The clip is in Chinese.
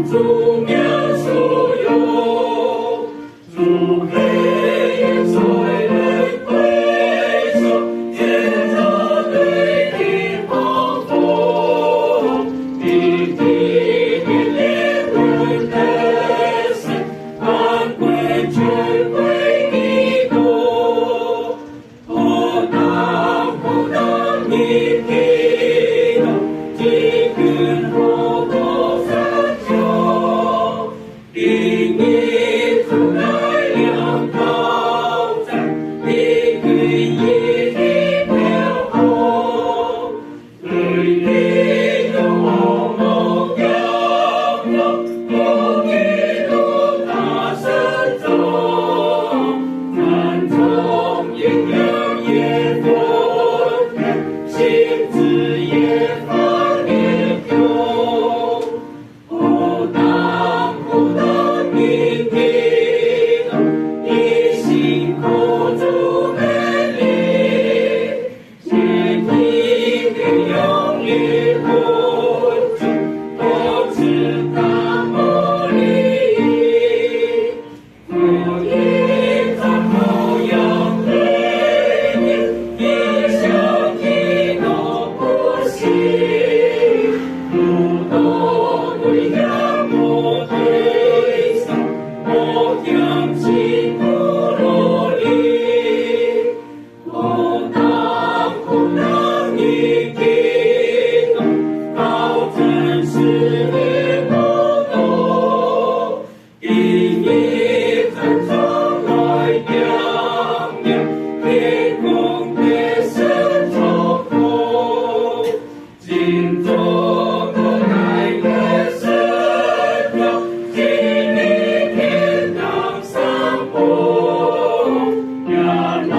主免所有，主黑夜虽能回首，天着对你放风，你地面烈日的神，万归全归你多。不当你听到，几根火多三九，因你出来两高在，你归一地飘红，对你有梦遥遥，不一路大声走，南中阴阳也分开，心字也放烈酒，不当你听到，你心口中美丽，千一天用力不住，都知大魔力，我一在后阳对面，一想起都不行，不懂对呀我对上，我将心不落力，不当你听到，高真是你不懂，因你真常来表明，天空的深重风，心中的爱的深条，经历天堂上坡，呀那